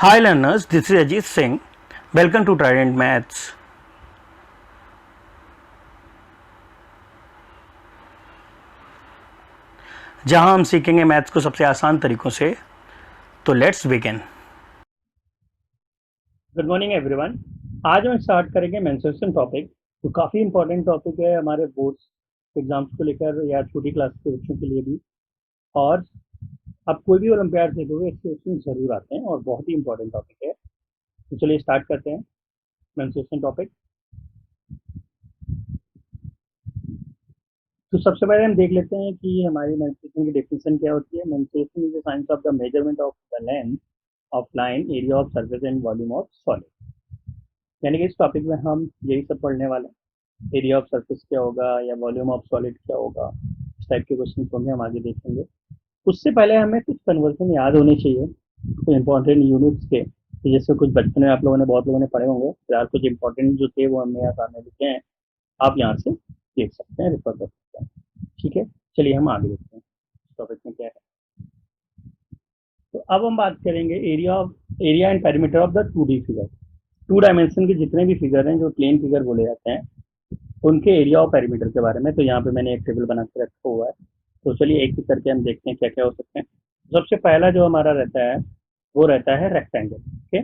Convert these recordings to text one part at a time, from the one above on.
Hi learners, this is Ajit Singh. Welcome to Trident Maths. जहां हम सीखेंगे maths को सबसे आसान तरीकों से। तो let's begin. Good morning everyone. आज हम स्टार्ट करेंगे मेंस्ट्रुएशन टॉपिक। तो काफ़ी इंपॉर्टेंट टॉपिक है हमारे बोर्ड्स एग्जाम्स को लेकर या छोटी क्लास के बच्चों के लिए भी। और आप कोई भी ओलंपियाड से दोगे इसके क्वेश्चन जरूर आते हैं और बहुत ही इंपॉर्टेंट टॉपिक है। तो चलिए स्टार्ट करते हैं मेंस्ट्रुएशन टॉपिक। तो सबसे पहले हम देख लेते हैं कि हमारी मेंस्ट्रुएशन की डेफिनेशन क्या होती है। Menstruation is the science of the measurement of the length of line, area of surface and volume of solid. यानी कि इस टॉपिक में हम यही सब पढ़ने वाले हैं। एरिया ऑफ सरफेस क्या होगा या वॉल्यूम ऑफ सॉलिड क्या होगा, इस टाइप के क्वेश्चन को हम आगे देखेंगे। उससे पहले हमें कुछ कन्वर्जन याद होने चाहिए, कुछ इंपॉर्टेंट यूनिट्स के। तो जैसे कुछ बचपन में आप लोगों ने बहुत लोगों ने पढ़े होंगे, फिलहाल कुछ इंपॉर्टेंट जो थे वो हमने यहाँ सामने लिखे हैं, आप यहाँ से देख सकते हैं, रेफर कर सकते हैं। ठीक है, चलिए हम आगे देखते हैं टॉपिक में क्या है। तो अब हम बात करेंगे area and perimeter of the 2D figure. 2 dimension के जितने भी फिगर हैं, जो प्लेन फिगर बोले जाते हैं, उनके एरिया और पेरीमीटर के बारे में। तो यहाँ पे मैंने एक टेबल बना के रखा हुआ है। तो चलिए एक एक करके हम देखते हैं क्या क्या हो सकते हैं। सबसे पहला जो हमारा रहता है वो रहता है रेक्टेंगल। ओके,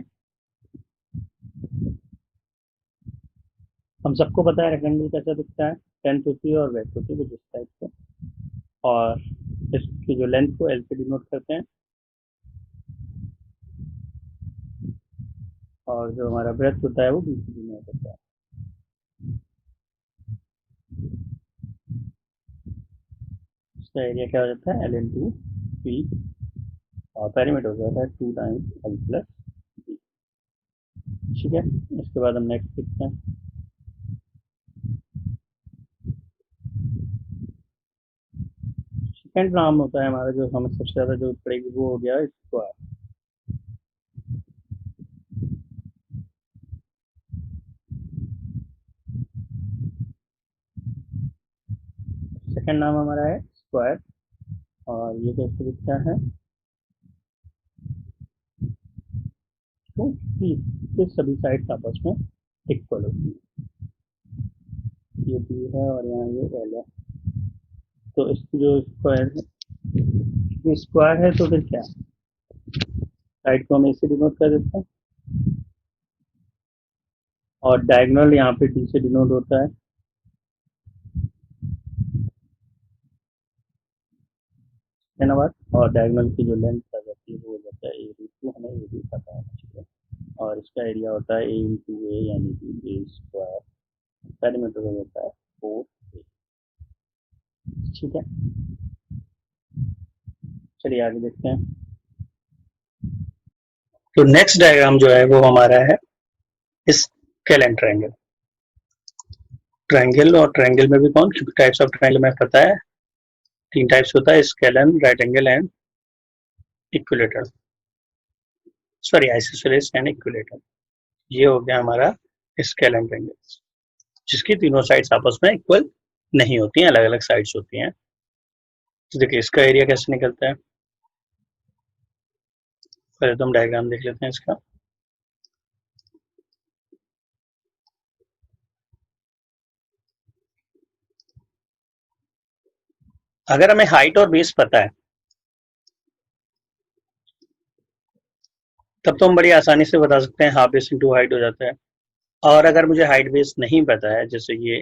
हम सबको पता है रेक्टेंगल कैसा दिखता है, लेंथ होती है और वेथ होती है कुछ इस टाइप से। और इसकी जो लेंथ को एल से डिनोट करते हैं और जो हमारा ब्रेथ होता है वो बी से डिनोट होता है। इसका एरिया क्या हो जाता है, एल इन टू पी, और पेरीमीटर हो जाता है 2 टाइम्स एल प्लस बी। ठीक है, इसके बाद हम नेक्स्ट देखते हैं। सेकंड नाम होता है हमारा, जो हमें सबसे ज़्यादा जो पड़ेगी वो हो गया स्क्वायर। सेकंड नाम हमारा है स्क्वायर, और ये कैसे दिखता है, तो ये सभी साइड्स आपस में इक्वल होती है। ये बी है और यहाँ ये एल है। तो इसकी जो स्क्वायर है, ये स्क्वायर है तो फिर क्या, साइड को हम इससे डिनोट कर देते हैं, और डायगोनल यहाँ पे डी से डिनोट होता है ना बात। और डायगोनल की जो लेंथ आ जाती है वो हो जाता है ए रूट टू, हमें ये भी पता होना चाहिए। और इसका एरिया होता है ए इंटू ए, यानी कि ए स्क्वायर। पेरीमीटर हो जाता है 4a। ठीक है, चलिए आगे देखते हैं। तो नेक्स्ट डायग्राम जो है वो हमारा है स्केल एंड ट्रायंगल। ट्रायंगल और ट्रायंगल में भी कौन टाइप्स ऑफ ट्रायंगल में पता है, 3 टाइप्स होता है, scalene, right angle and equilateral, sorry isosceles and equilateral. ये हो गया हमारा स्केल एंड ट्रायंगल, जिसकी तीनों साइड्स आपस में इक्वल नहीं होती हैं, अलग अलग साइड्स होती हैं। तो देखिए इसका एरिया कैसे निकलता है, पहले तो हम डायग्राम देख लेते हैं इसका। अगर हमें हाइट और बेस पता है तब तो हम बड़ी आसानी से बता सकते हैं, हाफ बेस इंटू हाइट हो जाता है। और अगर मुझे हाइट बेस नहीं पता है, जैसे ये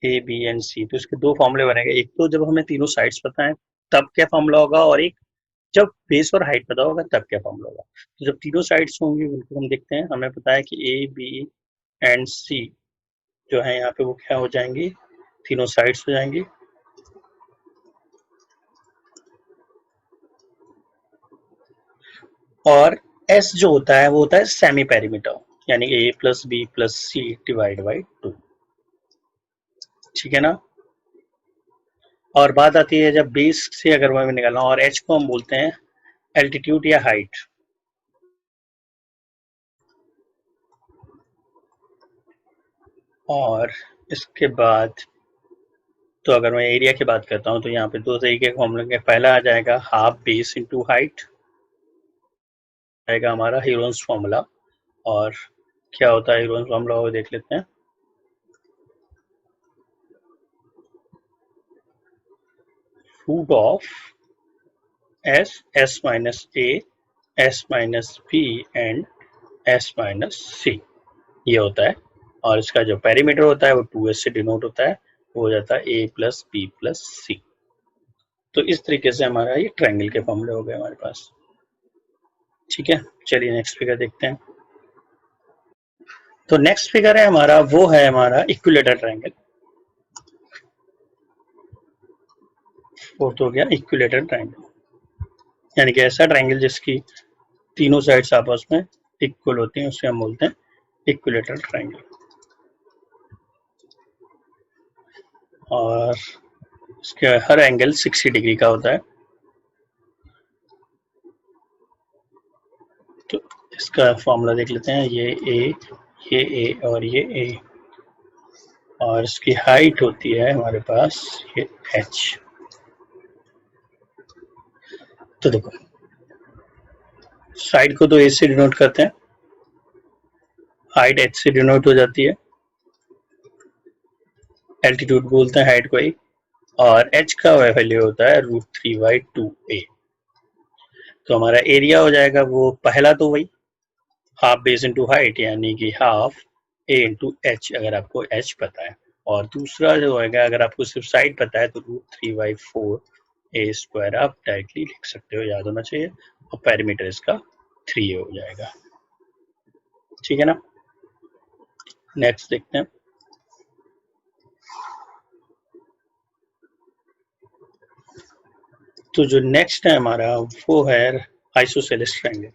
ए बी एंड सी, तो इसके 2 फॉर्मूले बनेंगे। एक तो जब हमें तीनों साइड्स पता है तब क्या फॉर्मूला होगा, और एक जब बेस और हाइट पता होगा तब क्या फॉर्मूला होगा। तो जब तीनों साइड्स होंगी उनको हम देखते हैं। हमें पता है कि ए बी एंड सी जो है यहाँ पे वो क्या हो जाएंगी, तीनों साइड्स हो जाएंगी। और एस जो होता है वो होता है सेमी पेरीमीटर, यानी A plus B plus C divide by 2। ठीक है ना। और बात आती है जब बेस से अगर हमें निकालना, और एच को हम बोलते हैं एल्टीट्यूड या हाइट। और इसके बाद तो अगर मैं एरिया की बात करता हूँ तो यहाँ पे 2 तरीके के फॉर्मूले, पहला आ जाएगा हाफ बेस इंटू हाइट, आएगा हमारा हीरोन्स फॉर्मूला। और क्या होता है हीरोन्स फॉर्मूला वो देख लेते हैं। Root of s minus a s minus b and s minus c ये होता है। और इसका जो पेरीमीटर होता है वो 2s से डिनोट होता है, वो हो जाता है a प्लस बी प्लस सी। तो इस तरीके से हमारा ये ट्रायंगल के फॉर्मूले हो गए हमारे पास। ठीक है, चलिए नेक्स्ट फिगर देखते हैं। तो नेक्स्ट फिगर है हमारा, वो है हमारा इक्विलेटरल ट्रायंगल। फोर्थ हो गया इक्विलेटरल ट्रायंगल, यानी कि ऐसा ट्रायंगल जिसकी तीनों साइड्स आपस में इक्वल होती हैं उसे हम बोलते हैं इक्विलेटरल ट्रायंगल। और इसके हर एंगल 60 डिग्री का होता है। तो इसका फॉर्मूला देख लेते हैं। ये ए और ये ए, और इसकी हाइट होती है हमारे पास ये h। तो देखो साइड को तो a से डिनोट करते हैं, हाइट h से डिनोट हो जाती है, एल्टीट्यूड बोलते हैं हाइट को ही, और h का वैल्यू होता है √3/2a। तो हमारा एरिया हो जाएगा वो पहला तो वही हाफ बेस इंटू हाइट, यानी कि हाफ a इंटू एच अगर आपको h पता है, और दूसरा जो होगा अगर आपको सिर्फ साइड पता है तो √3/4a² आप डायरेक्टली लिख सकते हो, याद होना चाहिए। और पेरीमीटर इसका 3a हो जाएगा। ठीक है ना, नेक्स्ट देखते हैं। तो जो नेक्स्ट है हमारा वो है आइसोसेलेस ट्रायंगल।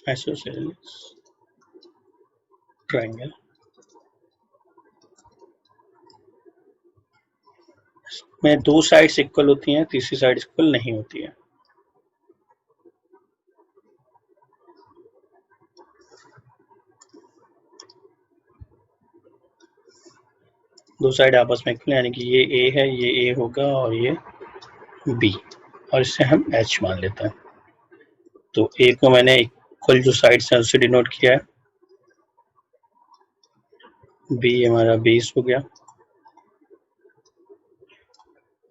आइसोसेलेस ट्रायंगल में दो साइड्स इक्वल होती हैं, तीसरी साइड इक्वल नहीं होती है। दो साइड आपस में इक्वल, यानी कि ये ए है, ये ए होगा और ये बी, और इससे हम एच मान लेते हैं। तो ए को मैंने इक्वल जो साइड्स हैं उससे डिनोट किया है, बी हमारा बेस हो गया,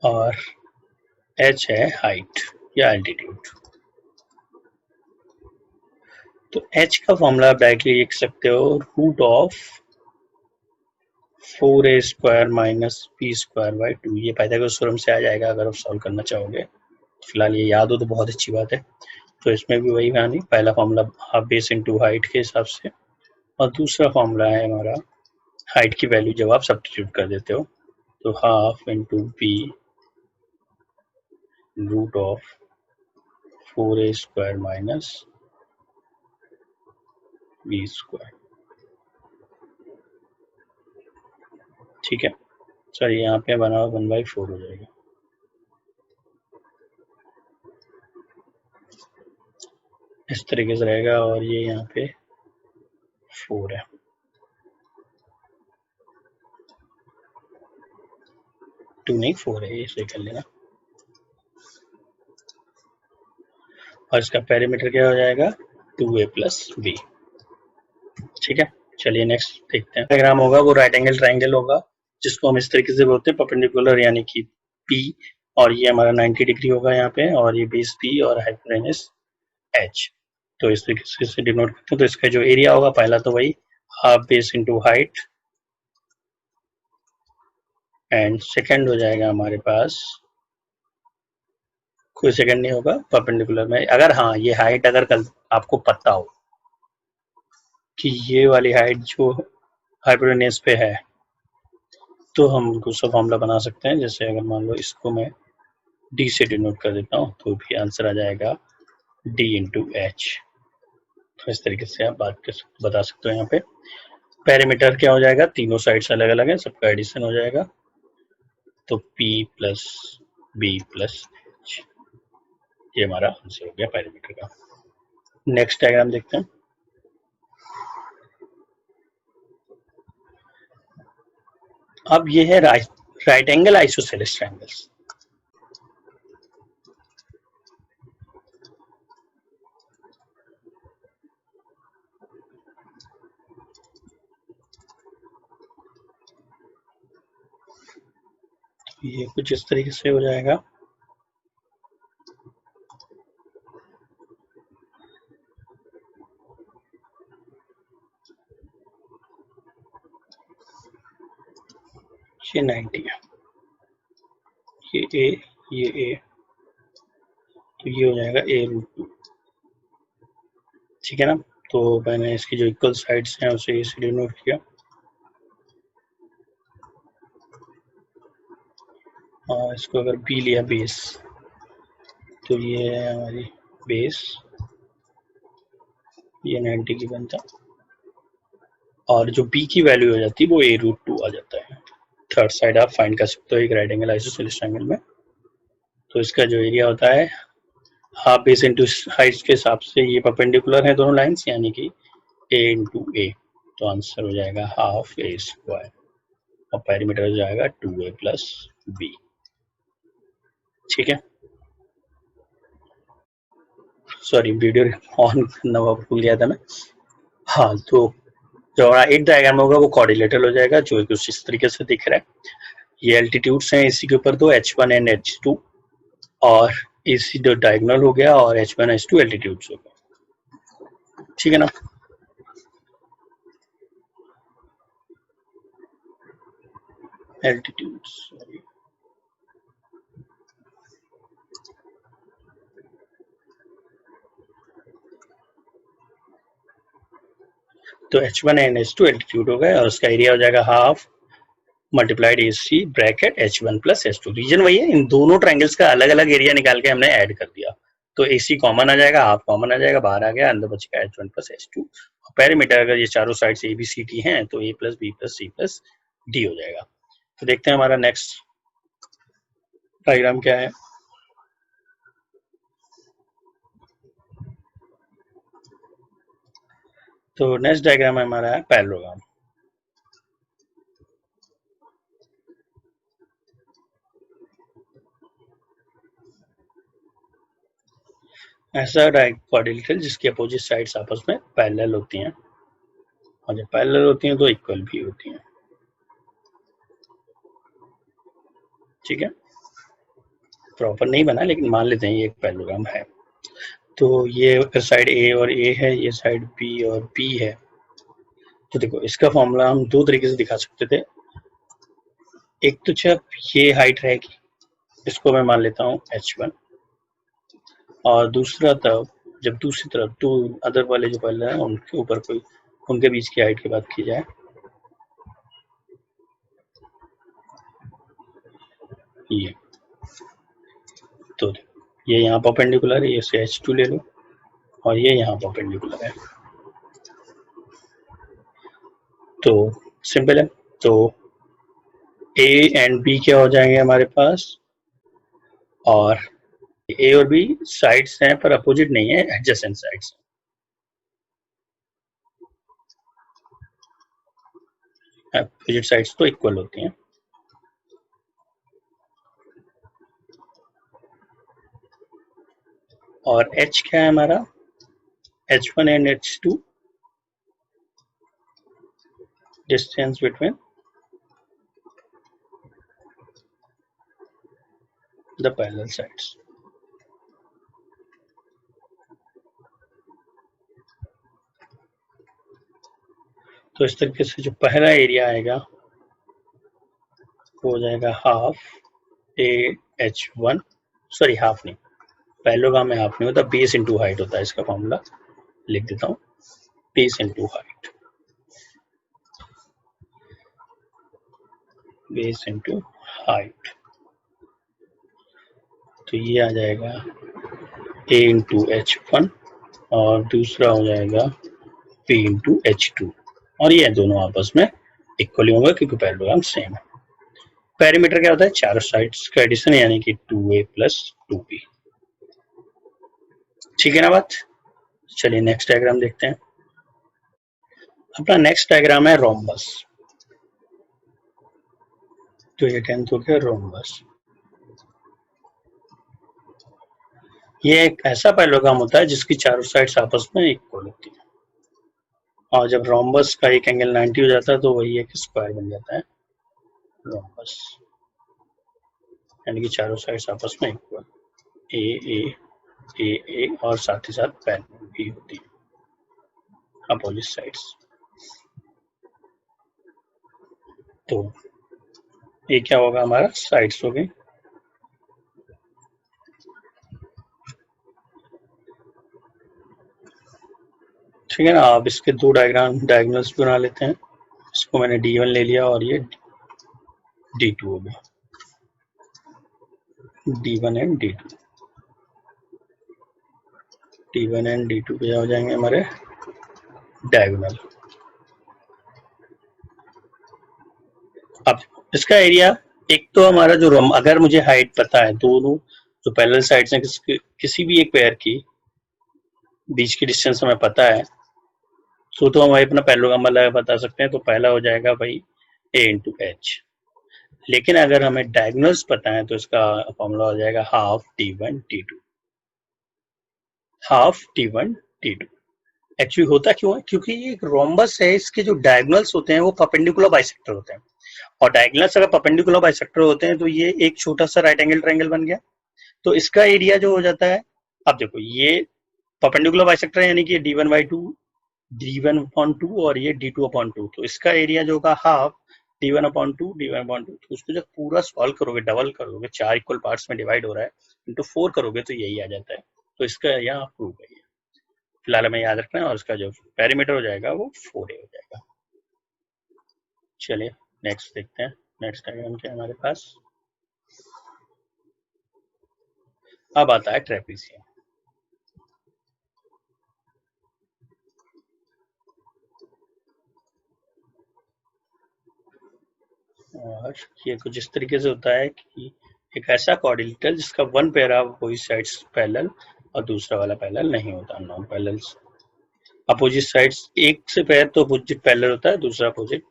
और एच है हाइट या एल्टीट्यूड। तो एच का फॉर्मूला आप डायरेक्टली लिख सकते हो √4a² माइनस b²/2। ये पाइथागोरस थ्योरम से आ जाएगा अगर आप सॉल्व करना चाहोगे। फिलहाल ये याद हो तो बहुत अच्छी बात है। तो इसमें भी वही कहानी, पहला formula half base into height के हिसाब से, और दूसरा फॉर्मूला है हमारा हाइट की वैल्यू जब आप सब्स्टिट्यूट कर देते हो, तो half into B √4a² minus b²। ठीक है, सॉरी यहाँ पे बना 1/4 हो जाएगा। इस तरीके से रहेगा, और ये यहाँ पे 4 है। टू नहीं 4 है, ये सही कर लेना। और इसका पेरीमीटर क्या हो जाएगा 2a प्लस बी। ठीक है, चलिए नेक्स्ट देखते हैं। डायग्राम होगा वो राइट एंगल ट्राइंगल होगा, जिसको हम इस तरीके से बोलते हैं परपेंडिकुलर, यानी कि P, और ये हमारा 90 डिग्री होगा यहाँ पे, और ये बेस P और हाइपोटेनस H। तो इस तरीके से डिनोट करते हैं। तो इसका जो एरिया होगा पहला तो वही half base into height, and second हो जाएगा हमारे पास, कोई सेकंड नहीं होगा परपेंडिकुलर में, अगर हाँ ये हाइट अगर कल आपको पता हो कि ये वाली हाइट जो हाइपोटेनस पे है, तो हम दूसरा फॉर्मूला बना सकते हैं। जैसे अगर मान लो इसको मैं डी से डिनोट कर देता हूँ, तो भी आंसर आ जाएगा डी इंटू एच। तो इस तरीके से आप बता सकते हो। यहाँ पे पेरीमीटर क्या हो जाएगा, तीनों साइड्स अलग अलग है, सबका एडिशन हो जाएगा, तो P plus B plus H, ये हमारा आंसर हो गया पेरीमीटर का। नेक्स्ट डायग्राम देखते हैं। अब ये है राइट एंगल आइसोसेलेस ट्रायंगल्स। ये कुछ इस तरीके से हो जाएगा। ये 90 है, ये ए, तो ये हो जाएगा a√2। ठीक है ना। तो मैंने इसकी जो इक्वल साइड्स हैं उसे इसे डिनोट किया, और इसको अगर b लिया बेस, तो ये है हमारी बेस, ये 90 की बनता, और जो b की वैल्यू हो जाती है वो a√2 आ जाता है। थर्ड साइड आप फाइंड कर सकते हो एक राइट एंगल आइसोसेलेस ट्रायंगल में। तो इसका जो एरिया होता है हाफ बेस इंटू हाइट के हिसाब से, ये परपेंडिकुलर है दोनों लाइंस, यानी कि a इंटू ए, तो आंसर हो जाएगा हाफ a स्क्वायर, और पेरीमीटर हो जाएगा 2a प्लस b। ठीक है, सॉरी वीडियो ऑन करना भूल गया था मैं। हाँ, तो जो हमारा एक डायग्राम होगा वो कोऑर्डिनेटर हो जाएगा, जो कुछ इस तरीके से दिख रहा है। ये एल्टीट्यूड्स हैं इसी के ऊपर दो, h1 एंड h2, और इसी दो डायगोनल हो गया, और h1 h2 एल्टीट्यूड्स हो गया। ठीक है ना। एल्टीट्यूड्स, तो h1 एंड h2 एल्टीट्यूड हो गए, और उसका एरिया हो जाएगा half multiplied AC bracket h1 plus h2। Reason वही है, इन दोनों ट्रायंगल्स का अलग अलग एरिया निकाल के हमने ऐड कर दिया, तो AC कॉमन आ जाएगा, हाफ कॉमन आ जाएगा, बाहर आ गया, अंदर बचेगा h1 प्लस h2। पेरीमीटर अगर ये चारों साइड से ABCD हैं तो A plus B plus C plus D हो जाएगा। तो देखते हैं हमारा नेक्स्ट डायग्राम क्या है। तो नेक्स्ट डायग्राम हमारा है पैरेललोग्राम। ऐसा क्वाड्रिलेटरल जिसकी अपोजिट साइड्स आपस में पैरेलल होती हैं, और जब पैरेलल होती हैं तो इक्वल भी होती हैं। ठीक है, प्रॉपर नहीं बना लेकिन मान लेते हैं ये एक पैरेललोग्राम है। तो ये साइड A और A है, ये साइड B और B है। तो देखो इसका फॉर्मूला हम दो तरीके से दिखा सकते थे। एक तो जब ये हाइट रहेगी, इसको मैं मान लेता हूँ h1, और दूसरा तब जब दूसरी तरफ टू अदर वाले जो पैरेलल हैं उनके ऊपर कोई उनके बीच की हाइट की बात की जाए, ये तो ये यहाँ परपेंडिकुलर है, ये से h2 ले लो, और ये यहाँ परपेंडिकुलर है, तो सिंपल है। तो A एंड B क्या हो जाएंगे हमारे पास, और A और B साइड्स हैं पर अपोजिट नहीं है, एडजेसेंट साइड्स। अपोजिट साइड्स तो इक्वल होती हैं। और H क्या है हमारा, h1 and h2 distance between the parallel sides. तो इस तरीके से जो पहला एरिया आएगा वो हो जाएगा हाफ AH1, सॉरी हाफ नहीं, पैरेललोग्राम में हाफ नहीं होता, बेस इंटू हाइट होता है, इसका फॉर्मूला लिख देता हूँ, base into height, base into height. तो ये आ जाएगा A इंटू H1, और दूसरा हो जाएगा P इंटू H2, और ये दोनों आपस में इक्वली होंगे क्योंकि पैरेललोग्राम सेम है। पेरीमीटर क्या होता है, चारों साइड्स का एडिशन, यानी कि 2A प्लस 2B। ठीक है ना बात। चलिए नेक्स्ट डायग्राम देखते हैं। अपना नेक्स्ट डायग्राम है रोम्बस। तो ये 10th हो गया रोम्बस। ये एक ऐसा पैरेललोग्राम होता है जिसकी चारों साइड्स आपस में इक्वल होती है, और जब रोम्बस का एक एंगल 90 हो जाता है तो वही एक स्क्वायर बन जाता है रोम्बस। यानी कि चारों साइड्स आपस में इक्वल, ए और साथ ही साथ पैरेलल भी होती है अपोजिट साइड्स। तो ये क्या होगा, हमारा साइड्स हो गई। ठीक है ना। आप इसके दो डायगोनल्स बना लेते हैं। इसको मैंने D1 ले लिया और ये D2 हो गया, D1 and D2, D1 and D2 पे हो जाएंगे हमारे डायगोनल। अब इसका एरिया, एक तो हमारा जो अगर मुझे हाइट पता है दोनों जो पैरेलल साइड्स हैं किसी भी एक पेयर की बीच की डिस्टेंस हमें पता है, तो हम अपना पैरेललोग्राम लगा बता सकते हैं। तो पहला हो जाएगा भाई A इंटू एच। लेकिन अगर हमें डायगोनल्स पता है तो इसका फॉर्मूला हो जाएगा half T1 T2, half T1 T2। Actually होता क्यों है, क्योंकि ये एक रोम्बस है, इसके जो डायगोनल्स होते हैं वो परपेंडिकुलर बाइसेक्टर होते हैं, और डायगोनल्स अगर परपेंडिकुलर बाइसेक्टर होते हैं तो ये एक छोटा सा राइट एंगल ट्रायंगल बन गया। तो इसका एरिया जो हो जाता है, अब देखो ये परपेंडिकुलर बाइसेक्टर है यानी कि D1/2 और ये D2/2, तो इसका एरिया जो होगा हाफ D1/2। तो उसको जब पूरा सॉल्व करोगे, डबल करोगे, 4 इक्वल पार्ट्स में डिवाइड हो रहा है, इंटू 4 करोगे तो यही आ जाता है। तो इसका यहाँ प्रूव है। फिलहाल हमें याद रखना है, और इसका जो पेरीमीटर हो जाएगा वो 4A हो जाएगा। चलिए नेक्स्ट देखते हैं। नेक्स्ट डायग्राम क्या है हमारे पास। अब आता है ट्रेपेजियम। और ये कुछ इस तरीके से होता है कि एक ऐसा क्वाड्रिलेटरल जिसका one pair of opposite sides parallel और दूसरा वाला पैरेलल नहीं होता, नॉन पैरेलल। अपोजिट साइड्स एक से पेयर तो अपोजिट पैरेलल होता है, दूसरा अपोजिट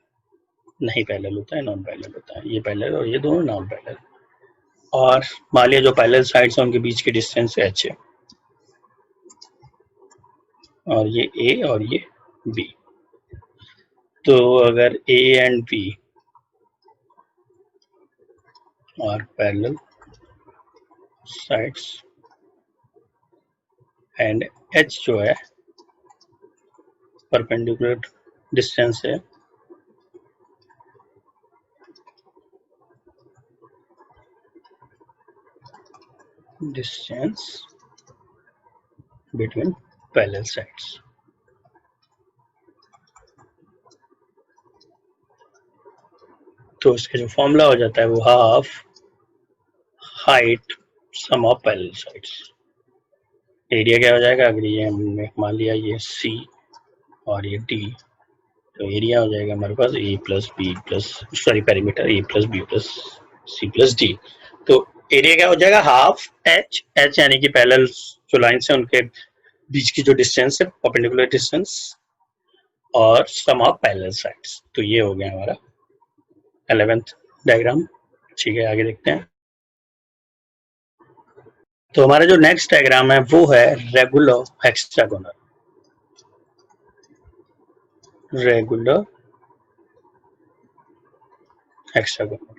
नहीं पैरेलल होता है, नॉन पैरेलल होता है। ये पैरेलल और ये दोनों नॉन पैरेलल। और मान लिया जो पैरेलल साइड्स हैं उनके बीच की डिस्टेंस h है, और ये A और ये B। तो अगर A एंड B और पैरेलल साइड्स एंड h जो है परपेंडिकुलर डिस्टेंस है डिस्टेंस बिटवीन पैरेलल साइड्स। तो इसका जो फॉर्मूला हो जाता है वो half height sum of parallel sides. Area क्या हो जाएगा, अगर ये हमने मान लिया ये C और ये D, तो एरिया हो जाएगा हमारे पास A plus B plus perimeter A plus B plus C plus D। तो एरिया क्या हो जाएगा, हाफ H यानी कि पैरेलल जो लाइन्स है उनके बीच की जो डिस्टेंस है परपेंडिकुलर डिस्टेंस, और सम ऑफ पैरेलल साइड्स। तो ये हो गया हमारा 11th डायग्राम। ठीक है, आगे देखते हैं। तो हमारा जो नेक्स्ट डायग्राम है वो है रेगुलर हेक्सागोनल। रेगुलर हेक्सागोनल,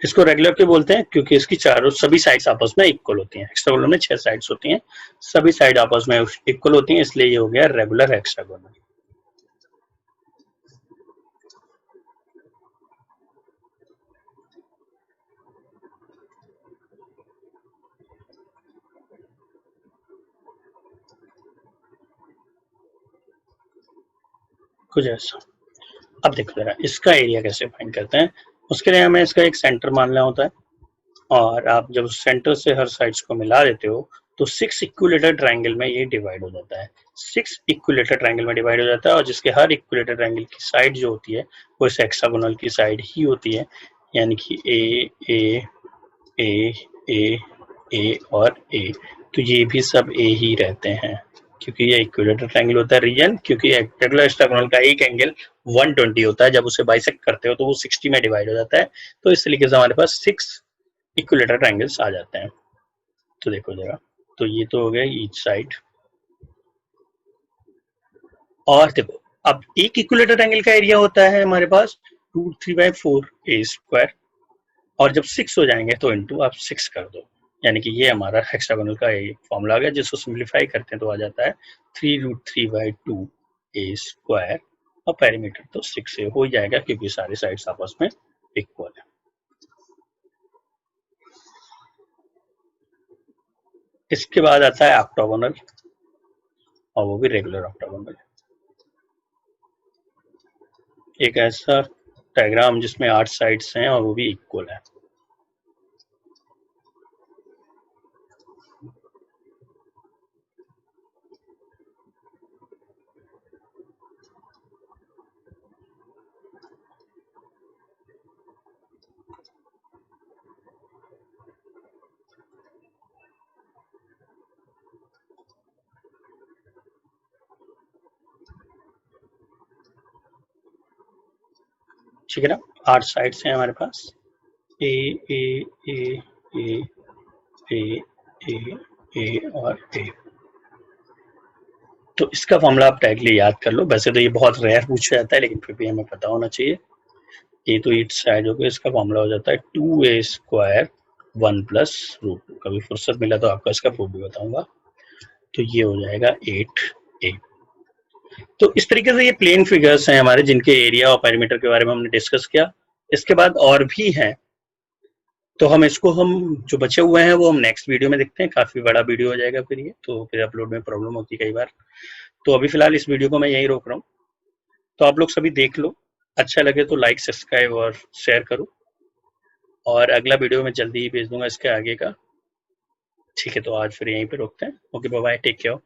इसको रेगुलर क्यों बोलते हैं, क्योंकि इसकी चारों सभी साइड्स आपस में इक्वल होती हैं। हेक्सागोनल में 6 साइड्स होती हैं, सभी साइड आपस में इक्वल होती हैं, इसलिए ये हो गया रेगुलर हेक्सागोनल। कुछ ऐसा। अब देखो जरा इसका एरिया कैसे फाइंड करते हैं। उसके लिए हमें इसका एक सेंटर मानना होता है, और आप जब सेंटर से हर साइड्स को मिला देते हो तो 6 इक्विलेटर ट्रायंगल में ये डिवाइड हो जाता है। 6 इक्विलेटर ट्रायंगल में डिवाइड हो जाता है, और जिसके हर इक्विलेटर ट्रायंगल की साइड जो होती है वो इस हेक्सागोनल की साइड ही होती है, यानी कि ए और ए। तो ये भी सब ए ही रहते हैं, क्योंकि ये इक्विलेटर ट्रायंगल होता है रीजन, क्योंकि रेगुलर हेक्सागोनल का एक एंगल 120 होता है, जब उसे बाइसेक्ट करते हो तो वो 60 में डिवाइड हो जाता है। तो इस तरीके से हमारे पास 6 इक्विलेटर ट्रायंगल्स आ जाते हैं। तो देखो जरा, तो ये तो हो गया ईच साइड। और देखो अब एक इक्विलेटर ट्रायंगल का एरिया होता है हमारे पास √3/4 a², और जब 6 हो जाएंगे तो इनटू आप 6 कर दो, यानी कि ये हमारा हेक्सागोनल का एक फॉर्मूला आ गया, जिसको सिंप्लीफाई करते हैं तो आ जाता है 3√3/2 a² और पेरीमीटर तो 6 से हो ही जाएगा क्योंकि सारे साइड्स आपस में इक्वल है। इसके बाद आता है ऑक्टागोनल, और वो भी रेगुलर ऑक्टागोनल। एक ऐसा डायग्राम जिसमें 8 साइड्स हैं और वो भी इक्वल है। ठीक है ना, 8 साइड्स हैं हमारे पास, ए ए ए ए ए ए ए और ए। तो इसका फॉर्मूला आप डायरेक्टली याद कर लो, वैसे तो ये बहुत रेयर पूछा जाता है लेकिन फिर भी हमें पता होना चाहिए। ए तो 8 साइड हो गए, इसका फॉर्मूला हो जाता है 2a² 1+√2। कभी फुर्सत मिला तो आपको इसका प्रूफ भी बताऊंगा। तो ये हो जाएगा 8a। तो इस तरीके से ये प्लेन फिगर्स हैं हमारे, जिनके एरिया और पेरीमीटर के बारे में हमने डिस्कस किया। इसके बाद और भी हैं, तो हम जो बचे हुए हैं वो हम नेक्स्ट वीडियो में देखते हैं। काफी बड़ा वीडियो हो जाएगा फिर ये, तो फिर अपलोड में प्रॉब्लम होती है कई बार। तो अभी फिलहाल इस वीडियो को मैं यहीं रोक रहा हूँ। तो आप लोग सभी देख लो, अच्छा लगे तो लाइक, सब्सक्राइब और शेयर करो, और अगला वीडियो मैं जल्दी ही भेज दूंगा इसके आगे का। ठीक है, तो आज फिर यहीं पे रोकते हैं। Okay, bye bye, take care.